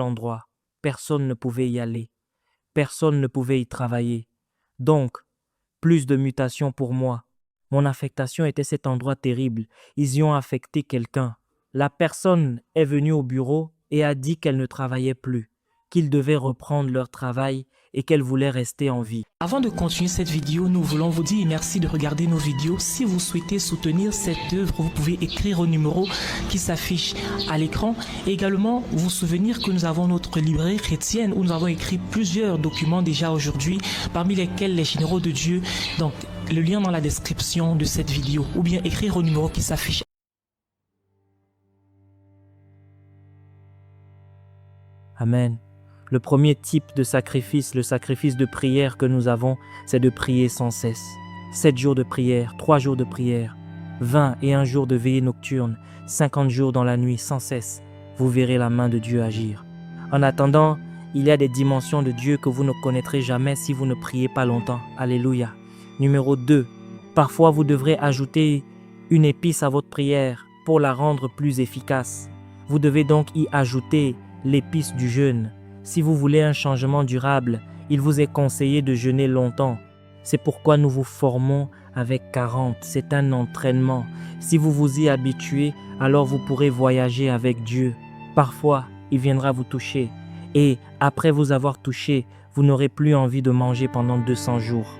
endroit. Personne ne pouvait y aller. Personne ne pouvait y travailler. Donc, plus de mutations pour moi. Mon affectation était cet endroit terrible. Ils y ont affecté quelqu'un. La personne est venue au bureau et a dit qu'elle ne travaillait plus, qu'ils devaient reprendre leur travail et qu'elle voulait rester en vie. Avant de continuer cette vidéo, nous voulons vous dire merci de regarder nos vidéos. Si vous souhaitez soutenir cette œuvre, vous pouvez écrire au numéro qui s'affiche à l'écran. Et également, vous souvenir que nous avons notre librairie chrétienne où nous avons écrit plusieurs documents déjà aujourd'hui, parmi lesquels les généraux de Dieu. Donc, le lien dans la description de cette vidéo ou bien écrire au numéro qui s'affiche. Amen. Le premier type de sacrifice, le sacrifice de prière que nous avons, c'est de prier sans cesse. 7 jours de prière, 3 jours de prière, 21 jours de veillée nocturne, 50 jours dans la nuit sans cesse. Vous verrez la main de Dieu agir. En attendant, il y a des dimensions de Dieu que vous ne connaîtrez jamais si vous ne priez pas longtemps. Alléluia. Numéro 2. Parfois, vous devrez ajouter une épice à votre prière pour la rendre plus efficace. Vous devez donc y ajouter l'épice du jeûne. Si vous voulez un changement durable, il vous est conseillé de jeûner longtemps. C'est pourquoi nous vous formons avec 40. C'est un entraînement. Si vous vous y habituez, alors vous pourrez voyager avec Dieu. Parfois, il viendra vous toucher. Et après vous avoir touché, vous n'aurez plus envie de manger pendant 200 jours.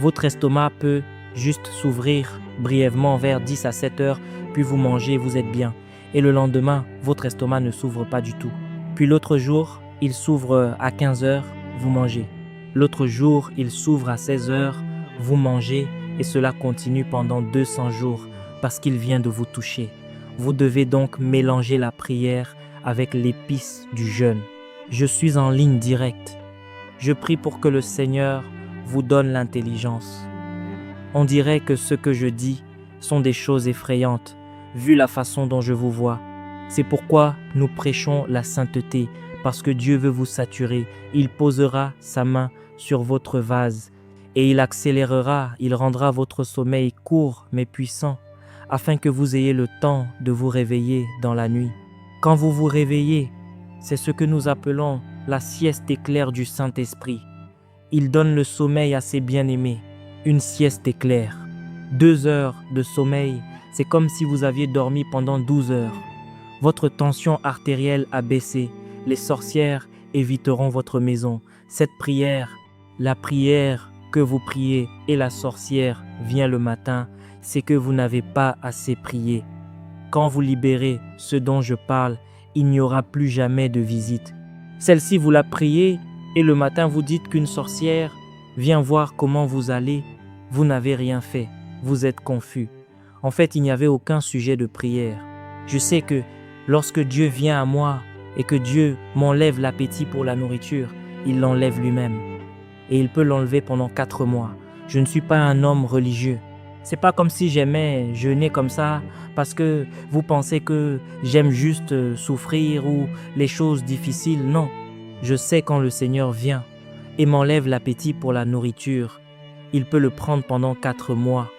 Votre estomac peut juste s'ouvrir brièvement vers 10 à 7 heures, puis vous mangez, vous êtes bien. Et le lendemain, votre estomac ne s'ouvre pas du tout. Puis l'autre jour, il s'ouvre à 15 heures, vous mangez. L'autre jour, il s'ouvre à 16 heures, vous mangez et cela continue pendant 200 jours parce qu'il vient de vous toucher. Vous devez donc mélanger la prière avec l'épice du jeûne. Je suis en ligne directe. Je prie pour que le Seigneur vous donne l'intelligence. On dirait que ce que je dis sont des choses effrayantes, vu la façon dont je vous vois. C'est pourquoi nous prêchons la sainteté, parce que Dieu veut vous saturer. Il posera sa main sur votre vase et il accélérera, il rendra votre sommeil court mais puissant, afin que vous ayez le temps de vous réveiller dans la nuit. Quand vous vous réveillez, c'est ce que nous appelons la sieste éclair du Saint-Esprit. Il donne le sommeil à ses bien-aimés, une sieste éclair. 2 heures de sommeil, c'est comme si vous aviez dormi pendant 12 heures. Votre tension artérielle a baissé. Les sorcières éviteront votre maison. Cette prière, la prière que vous priez et la sorcière vient le matin, c'est que vous n'avez pas assez prié. Quand vous libérez ce dont je parle, il n'y aura plus jamais de visite. Celle-ci, vous la priez et le matin vous dites qu'une sorcière vient voir comment vous allez. Vous n'avez rien fait. Vous êtes confus. En fait, il n'y avait aucun sujet de prière. Je sais que lorsque Dieu vient à moi, et que Dieu m'enlève l'appétit pour la nourriture, il l'enlève lui-même. Et il peut l'enlever pendant 4 mois. Je ne suis pas un homme religieux. C'est pas comme si j'aimais jeûner comme ça parce que vous pensez que j'aime juste souffrir ou les choses difficiles. Non, je sais quand le Seigneur vient et m'enlève l'appétit pour la nourriture. Il peut le prendre pendant 4 mois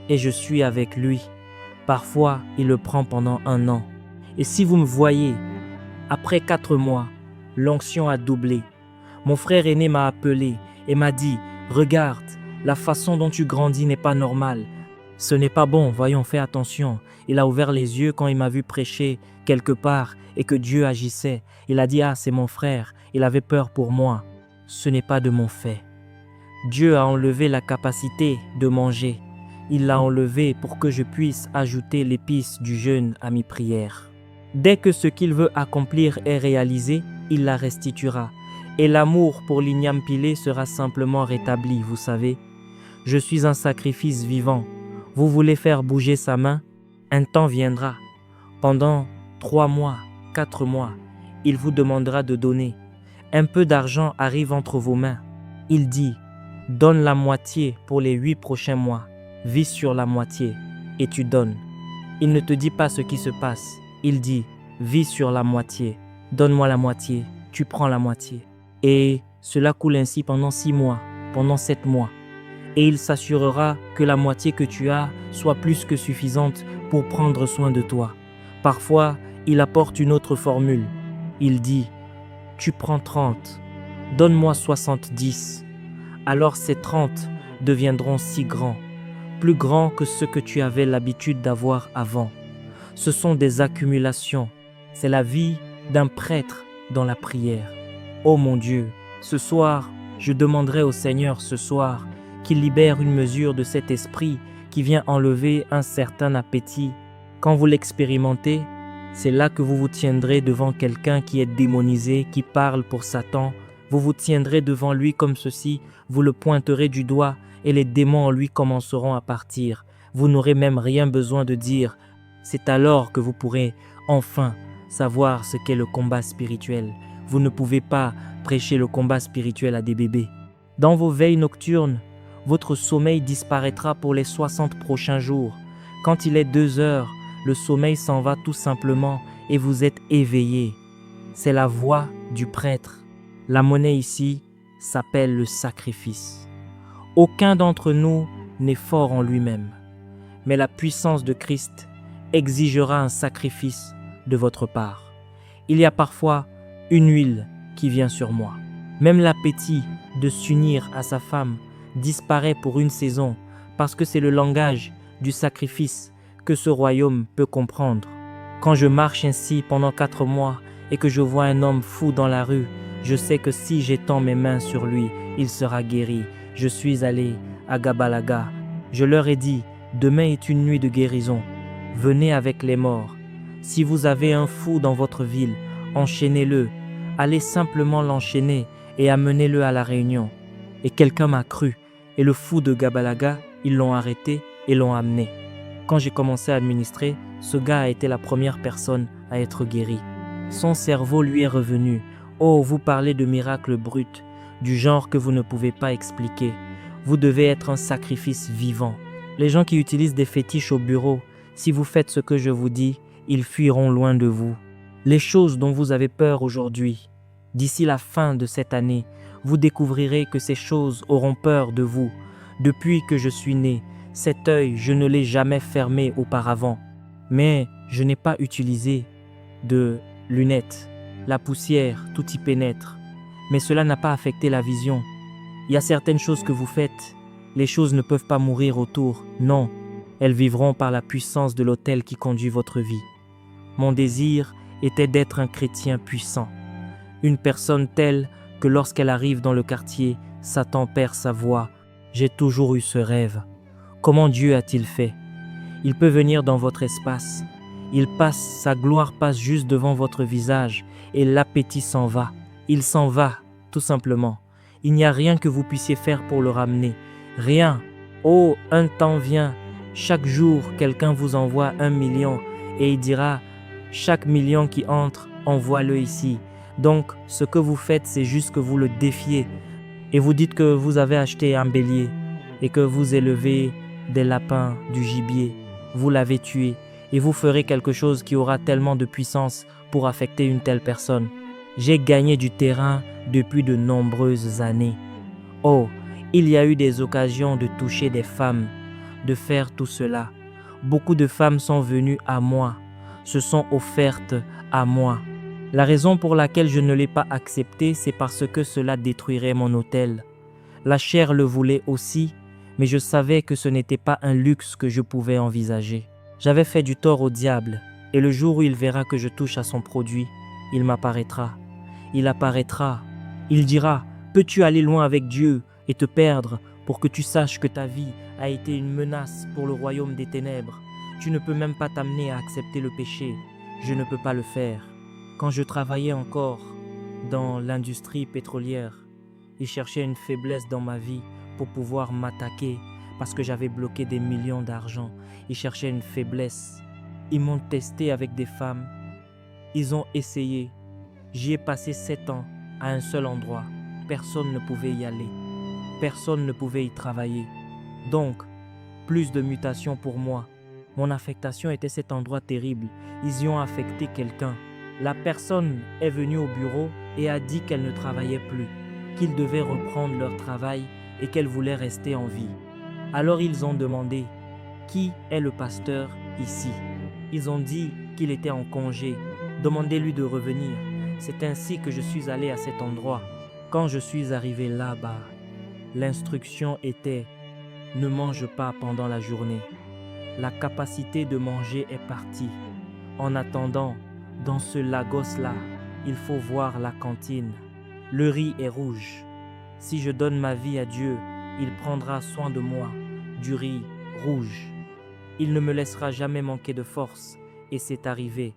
et je suis avec lui. Parfois, il le prend pendant 1 an. Et si vous me voyez, après 4 mois, l'onction a doublé. Mon frère aîné m'a appelé et m'a dit « Regarde, la façon dont tu grandis n'est pas normale. Ce n'est pas bon, voyons, fais attention. » Il a ouvert les yeux quand il m'a vu prêcher quelque part et que Dieu agissait. Il a dit « Ah, c'est mon frère. » Il avait peur pour moi. Ce n'est pas de mon fait. Dieu a enlevé la capacité de manger. Il l'a enlevé pour que je puisse ajouter l'épice du jeûne à mes prières. Dès que ce qu'il veut accomplir est réalisé, il la restituera. Et l'amour pour l'igname pilé sera simplement rétabli, vous savez. Je suis un sacrifice vivant. Vous voulez faire bouger sa main? Un temps viendra. Pendant 3 mois, 4 mois, il vous demandera de donner. Un peu d'argent arrive entre vos mains. Il dit, donne la moitié pour les 8 prochains mois. Vis sur la moitié et tu donnes. Il ne te dit pas ce qui se passe. Il dit, vis sur la moitié, donne-moi la moitié, tu prends la moitié. Et cela coule ainsi pendant 6 mois, pendant 7 mois. Et il s'assurera que la moitié que tu as soit plus que suffisante pour prendre soin de toi. Parfois, il apporte une autre formule. Il dit, Tu prends 30. Donne-moi 70. Alors ces 30 deviendront si grands, plus grands que ceux que tu avais l'habitude d'avoir avant. Ce sont des accumulations. C'est la vie d'un prêtre dans la prière. Oh mon Dieu, ce soir, je demanderai au Seigneur ce soir qu'il libère une mesure de cet esprit qui vient enlever un certain appétit. Quand vous l'expérimentez, c'est là que vous vous tiendrez devant quelqu'un qui est démonisé, qui parle pour Satan. Vous vous tiendrez devant lui comme ceci, vous le pointerez du doigt et les démons en lui commenceront à partir. Vous n'aurez même rien besoin de dire. C'est alors que vous pourrez enfin savoir ce qu'est le combat spirituel. Vous ne pouvez pas prêcher le combat spirituel à des bébés. Dans vos veilles nocturnes, votre sommeil disparaîtra pour les 60 prochains jours. Quand il est 2 heures, le sommeil s'en va tout simplement et vous êtes éveillé. C'est la voix du prêtre. La monnaie ici s'appelle le sacrifice. Aucun d'entre nous n'est fort en lui-même, mais la puissance de Christ exigera un sacrifice de votre part. Il y a parfois une huile qui vient sur moi. Même l'appétit de s'unir à sa femme disparaît pour une saison parce que c'est le langage du sacrifice que ce royaume peut comprendre. Quand je marche ainsi pendant 4 mois et que je vois un homme fou dans la rue, je sais que si j'étends mes mains sur lui, il sera guéri. Je suis allé à Gabalaga. Je leur ai dit, demain est une nuit de guérison. Venez avec les morts. Si vous avez un fou dans votre ville, enchaînez-le. Allez simplement l'enchaîner et amenez-le à la réunion. Et quelqu'un m'a cru. Et le fou de Gabalaga, ils l'ont arrêté et l'ont amené. Quand j'ai commencé à administrer, ce gars a été la première personne à être guéri. Son cerveau lui est revenu. Oh, vous parlez de miracles bruts, du genre que vous ne pouvez pas expliquer. Vous devez être un sacrifice vivant. Les gens qui utilisent des fétiches au bureau, si vous faites ce que je vous dis, ils fuiront loin de vous. Les choses dont vous avez peur aujourd'hui, d'ici la fin de cette année, vous découvrirez que ces choses auront peur de vous. Depuis que je suis né, cet œil, je ne l'ai jamais fermé auparavant. Mais je n'ai pas utilisé de lunettes. La poussière, tout y pénètre. Mais cela n'a pas affecté la vision. Il y a certaines choses que vous faites. Les choses ne peuvent pas mourir autour. Non, elles vivront par la puissance de l'autel qui conduit votre vie. Mon désir était d'être un chrétien puissant. Une personne telle que lorsqu'elle arrive dans le quartier, Satan perd sa voix. J'ai toujours eu ce rêve. Comment Dieu a-t-il fait? Il peut venir dans votre espace. Il passe, sa gloire passe juste devant votre visage et l'appétit s'en va. Il s'en va, tout simplement. Il n'y a rien que vous puissiez faire pour le ramener. Rien. Oh, un temps vient. Chaque jour, quelqu'un vous envoie 1 million et il dira, chaque million qui entre, envoie-le ici. Donc, ce que vous faites, c'est juste que vous le défiez. Et vous dites que vous avez acheté un bélier et que vous élevez des lapins, du gibier. Vous l'avez tué et vous ferez quelque chose qui aura tellement de puissance pour affecter une telle personne. J'ai gagné du terrain depuis de nombreuses années. Oh, il y a eu des occasions de toucher des femmes, de faire tout cela. Beaucoup de femmes sont venues à moi, se sont offertes à moi. La raison pour laquelle je ne l'ai pas accepté, c'est parce que cela détruirait mon autel. La chair le voulait aussi, mais je savais que ce n'était pas un luxe que je pouvais envisager. J'avais fait du tort au diable, et le jour où il verra que je touche à son produit, il m'apparaîtra. Il apparaîtra. Il dira, peux-tu aller loin avec Dieu et te perdre pour que tu saches que ta vie a été une menace pour le royaume des ténèbres? Tu ne peux même pas t'amener à accepter le péché. Je ne peux pas le faire. Quand je travaillais encore dans l'industrie pétrolière, ils cherchaient une faiblesse dans ma vie pour pouvoir m'attaquer parce que j'avais bloqué des millions d'argent. Ils cherchaient une faiblesse. Ils m'ont testé avec des femmes. Ils ont essayé. J'y ai passé 7 ans à un seul endroit. Personne ne pouvait y aller. Personne ne pouvait y travailler. Donc, plus de mutations pour moi. Mon affectation était cet endroit terrible. Ils y ont affecté quelqu'un. La personne est venue au bureau et a dit qu'elle ne travaillait plus, qu'ils devaient reprendre leur travail et qu'elle voulait rester en vie. Alors ils ont demandé, qui est le pasteur ici? Ils ont dit qu'il était en congé. Demandez-lui de revenir. C'est ainsi que je suis allé à cet endroit. Quand je suis arrivé là-bas, l'instruction était « Ne mange pas pendant la journée ». La capacité de manger est partie. En attendant, dans ce Lagos-là, il faut voir la cantine. Le riz est rouge. Si je donne ma vie à Dieu, il prendra soin de moi. Du riz rouge. Il ne me laissera jamais manquer de force. Et c'est arrivé.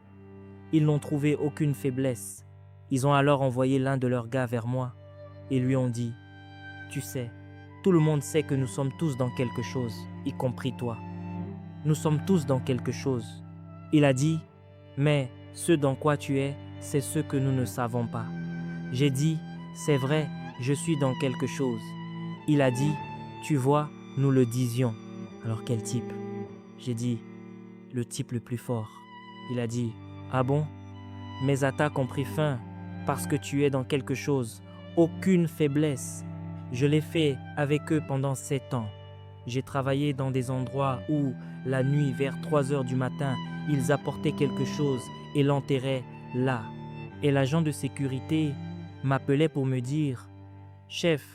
Ils n'ont trouvé aucune faiblesse. Ils ont alors envoyé l'un de leurs gars vers moi et lui ont dit « Tu sais, tout le monde sait que nous sommes tous dans quelque chose, y compris toi. Nous sommes tous dans quelque chose. » Il a dit « Mais ce dans quoi tu es, c'est ce que nous ne savons pas. » J'ai dit « C'est vrai, je suis dans quelque chose. » Il a dit « Tu vois, nous le disions. » Alors quel type? J'ai dit « Le type le plus fort. » Il a dit « Ah bon? Mes attaques ont pris fin parce que tu es dans quelque chose. Aucune faiblesse. Je l'ai fait avec eux pendant 7 ans. J'ai travaillé dans des endroits où, la nuit vers 3 heures du matin, ils apportaient quelque chose et l'enterraient là. Et l'agent de sécurité m'appelait pour me dire « Chef,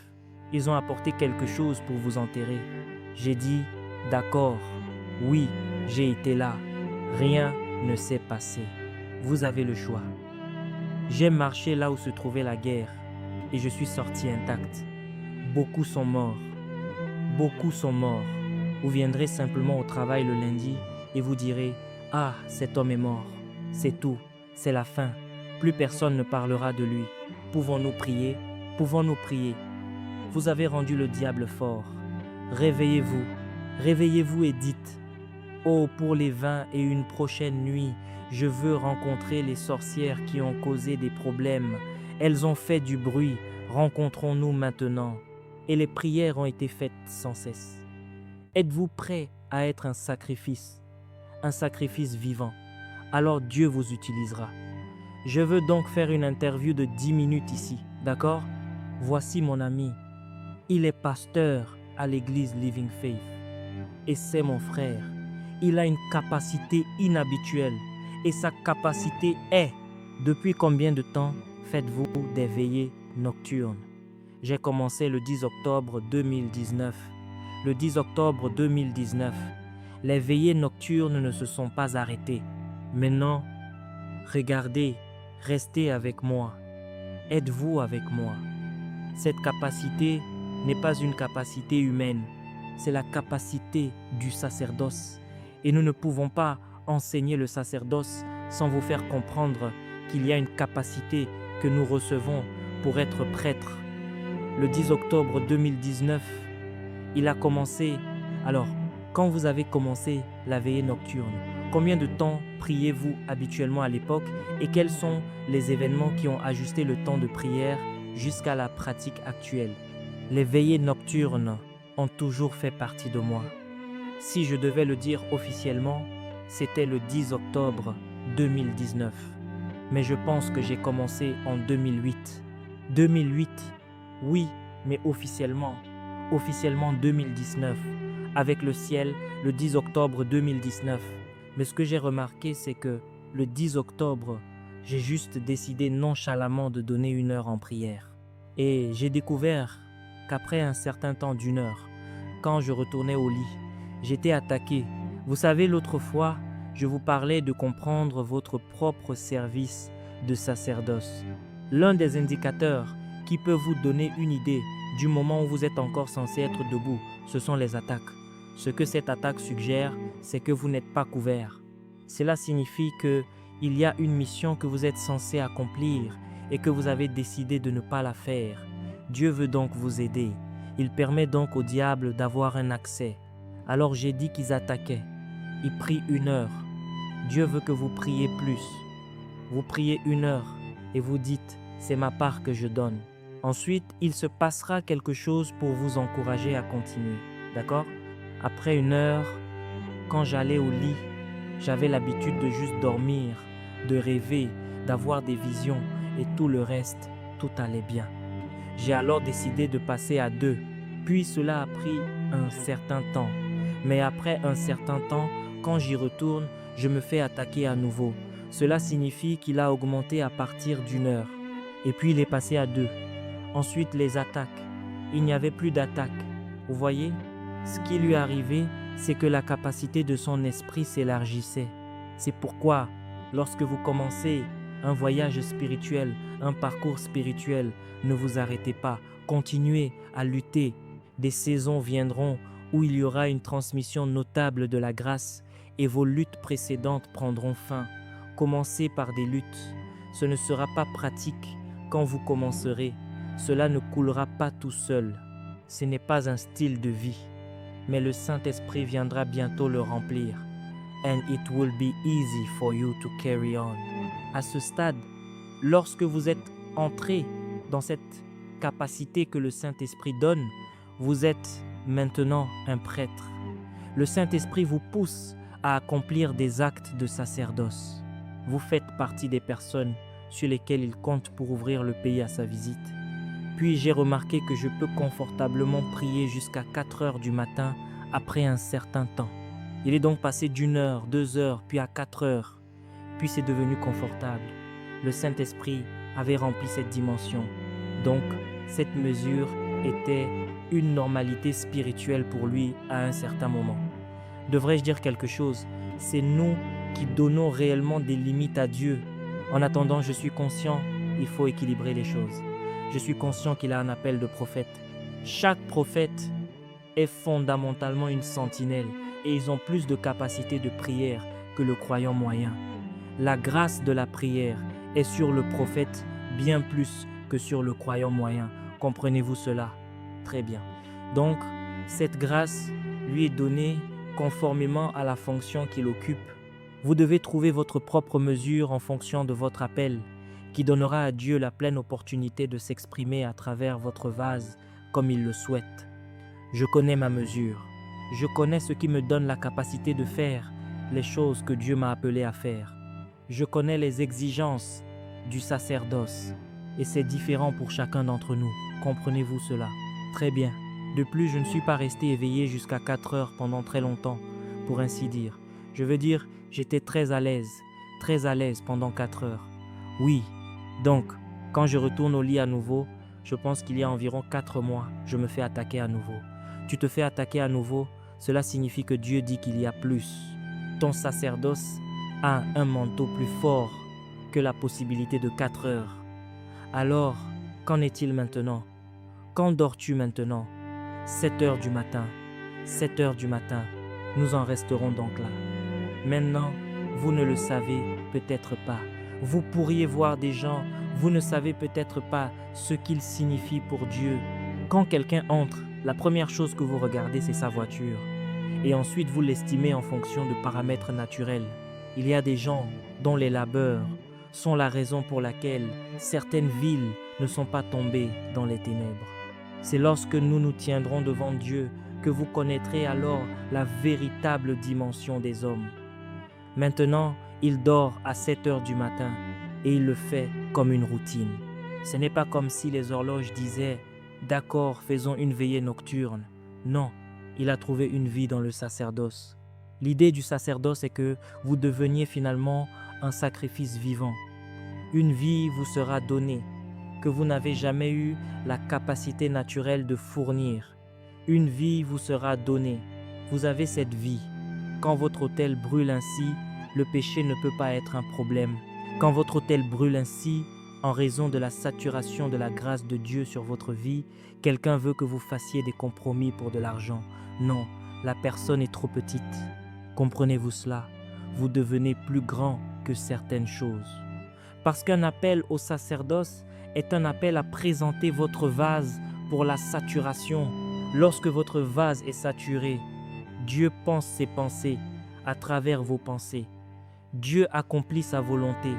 ils ont apporté quelque chose pour vous enterrer. » J'ai dit « D'accord, oui, j'ai été là. Rien ne s'est passé. Vous avez le choix. » J'ai marché là où se trouvait la guerre et je suis sorti intact. Beaucoup sont morts. Beaucoup sont morts. Vous viendrez simplement au travail le lundi et vous direz « Ah, cet homme est mort. C'est tout. C'est la fin. Plus personne ne parlera de lui. Pouvons-nous prier? Pouvons-nous prier? » Vous avez rendu le diable fort. Réveillez-vous. Réveillez-vous et dites « Oh, pour les 21 prochaines nuits, je veux rencontrer les sorcières qui ont causé des problèmes. Elles ont fait du bruit. Rencontrons-nous maintenant. » Et les prières ont été faites sans cesse. Êtes-vous prêt à être un sacrifice vivant? Alors Dieu vous utilisera. Je veux donc faire une interview de 10 minutes ici, d'accord? Voici mon ami. Il est pasteur à l'église Living Faith. Et c'est mon frère. Il a une capacité inhabituelle. Et sa capacité est, depuis combien de temps faites-vous des veillées nocturnes? J'ai commencé le 10 octobre 2019. Le 10 octobre 2019, les veillées nocturnes ne se sont pas arrêtées. Maintenant, regardez, restez avec moi. Êtes-vous avec moi? Cette capacité n'est pas une capacité humaine. C'est la capacité du sacerdoce. Et nous ne pouvons pas enseigner le sacerdoce sans vous faire comprendre qu'il y a une capacité que nous recevons pour être prêtres. Le 10 octobre 2019, il a commencé. Alors, quand vous avez commencé la veillée nocturne, combien de temps priez-vous habituellement à l'époque et quels sont les événements qui ont ajusté le temps de prière jusqu'à la pratique actuelle? Les veillées nocturnes ont toujours fait partie de moi. Si je devais le dire officiellement, c'était le 10 octobre 2019. Mais je pense que j'ai commencé en 2008. 2008, oui, mais officiellement 2019, avec le ciel le 10 octobre 2019. Mais ce que j'ai remarqué, c'est que le 10 octobre, j'ai juste décidé nonchalamment de donner 1 heure en prière. Et j'ai découvert qu'après un certain temps d'1 heure, quand je retournais au lit, j'étais attaqué. Vous savez, l'autre fois, je vous parlais de comprendre votre propre service de sacerdoce. L'un des indicateurs qui peut vous donner une idée du moment où vous êtes encore censé être debout, ce sont les attaques. Ce que cette attaque suggère, c'est que vous n'êtes pas couvert. Cela signifie qu'il y a une mission que vous êtes censé accomplir et que vous avez décidé de ne pas la faire. Dieu veut donc vous aider. Il permet donc au diable d'avoir un accès. Alors j'ai dit qu'ils attaquaient. Ils prient 1 heure. Dieu veut que vous priez plus. Vous priez 1 heure et vous dites « c'est ma part que je donne ». Ensuite, il se passera quelque chose pour vous encourager à continuer. D'accord? Après 1 heure, quand j'allais au lit, j'avais l'habitude de juste dormir, de rêver, d'avoir des visions et tout le reste, tout allait bien. J'ai alors décidé de passer à 2. Puis cela a pris un certain temps. Mais après un certain temps, quand j'y retourne, je me fais attaquer à nouveau. Cela signifie qu'il a augmenté à partir d'1 heure. Et puis il est passé à 2. Ensuite, les attaques. Il n'y avait plus d'attaques. Vous voyez, ce qui lui arrivait, c'est que la capacité de son esprit s'élargissait. C'est pourquoi, lorsque vous commencez un voyage spirituel, un parcours spirituel, ne vous arrêtez pas. Continuez à lutter. Des saisons viendront où il y aura une transmission notable de la grâce et vos luttes précédentes prendront fin. Commencez par des luttes. Ce ne sera pas pratique quand vous commencerez. Cela ne coulera pas tout seul. Ce n'est pas un style de vie, mais le Saint-Esprit viendra bientôt le remplir. And it will be easy for you to carry on. À ce stade, lorsque vous êtes entré dans cette capacité que le Saint-Esprit donne, vous êtes maintenant un prêtre. Le Saint-Esprit vous pousse à accomplir des actes de sacerdoce. Vous faites partie des personnes sur lesquelles il compte pour ouvrir le pays à sa visite. Puis j'ai remarqué que je peux confortablement prier jusqu'à 4 heures du matin après un certain temps. Il est donc passé d'1 heure, 2 heures, puis à 4 heures. Puis c'est devenu confortable. Le Saint-Esprit avait rempli cette dimension. Donc, cette mesure était une normalité spirituelle pour lui à un certain moment. Devrais-je dire quelque chose? C'est nous qui donnons réellement des limites à Dieu. En attendant, je suis conscient, il faut équilibrer les choses. Je suis conscient qu'il a un appel de prophète. Chaque prophète est fondamentalement une sentinelle et ils ont plus de capacité de prière que le croyant moyen. La grâce de la prière est sur le prophète bien plus que sur le croyant moyen. Comprenez-vous cela? Très bien. Donc, cette grâce lui est donnée conformément à la fonction qu'il occupe. Vous devez trouver votre propre mesure en fonction de votre appel, qui donnera à Dieu la pleine opportunité de s'exprimer à travers votre vase comme il le souhaite. Je connais ma mesure. Je connais ce qui me donne la capacité de faire les choses que Dieu m'a appelé à faire. Je connais les exigences du sacerdoce et c'est différent pour chacun d'entre nous. Comprenez-vous cela? Très bien. De plus, je ne suis pas resté éveillé jusqu'à 4 heures pendant très longtemps, pour ainsi dire. Je veux dire, j'étais très à l'aise pendant 4 heures. Oui, donc, quand je retourne au lit à nouveau, je pense qu'il y a environ 4 mois, je me fais attaquer à nouveau. Tu te fais attaquer à nouveau, cela signifie que Dieu dit qu'il y a plus. Ton sacerdoce a un manteau plus fort que la possibilité de 4 heures. Alors, qu'en est-il maintenant? Quand dors-tu maintenant? 7 heures du matin. 7 heures du matin. Nous en resterons donc là. Maintenant, vous ne le savez peut-être pas. Vous pourriez voir des gens, vous ne savez peut-être pas ce qu'ils signifient pour Dieu. Quand quelqu'un entre, la première chose que vous regardez, c'est sa voiture. Et ensuite, vous l'estimez en fonction de paramètres naturels. Il y a des gens dont les labeurs sont la raison pour laquelle certaines villes ne sont pas tombées dans les ténèbres. C'est lorsque nous nous tiendrons devant Dieu que vous connaîtrez alors la véritable dimension des hommes. Maintenant, il dort à 7 heures du matin et il le fait comme une routine. Ce n'est pas comme si les horloges disaient « D'accord, faisons une veillée nocturne ». Non, il a trouvé une vie dans le sacerdoce. L'idée du sacerdoce est que vous deveniez finalement un sacrifice vivant. Une vie vous sera donnée que vous n'avez jamais eu la capacité naturelle de fournir. Une vie vous sera donnée. Vous avez cette vie. Quand votre autel brûle ainsi, le péché ne peut pas être un problème. Quand votre autel brûle ainsi, en raison de la saturation de la grâce de Dieu sur votre vie, quelqu'un veut que vous fassiez des compromis pour de l'argent. Non, la personne est trop petite. Comprenez-vous cela? Vous devenez plus grand que certaines choses. Parce qu'un appel au sacerdoce est un appel à présenter votre vase pour la saturation. Lorsque votre vase est saturé, Dieu pense ses pensées à travers vos pensées. Dieu accomplit sa volonté.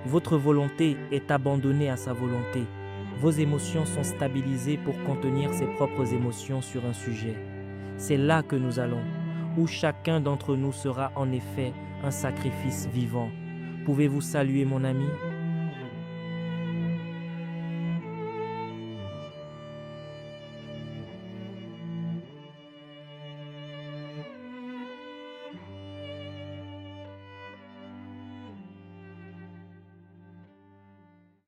Votre volonté est abandonnée à sa volonté. Vos émotions sont stabilisées pour contenir ses propres émotions sur un sujet. C'est là que nous allons, où chacun d'entre nous sera en effet un sacrifice vivant. Pouvez-vous saluer mon ami?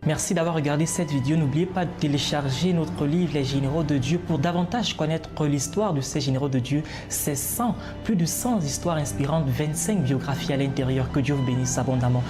Merci d'avoir regardé cette vidéo. N'oubliez pas de télécharger notre livre Les Généraux de Dieu pour davantage connaître l'histoire de ces généraux de Dieu. C'est plus de 100 histoires inspirantes, 25 biographies à l'intérieur. Que Dieu vous bénisse abondamment.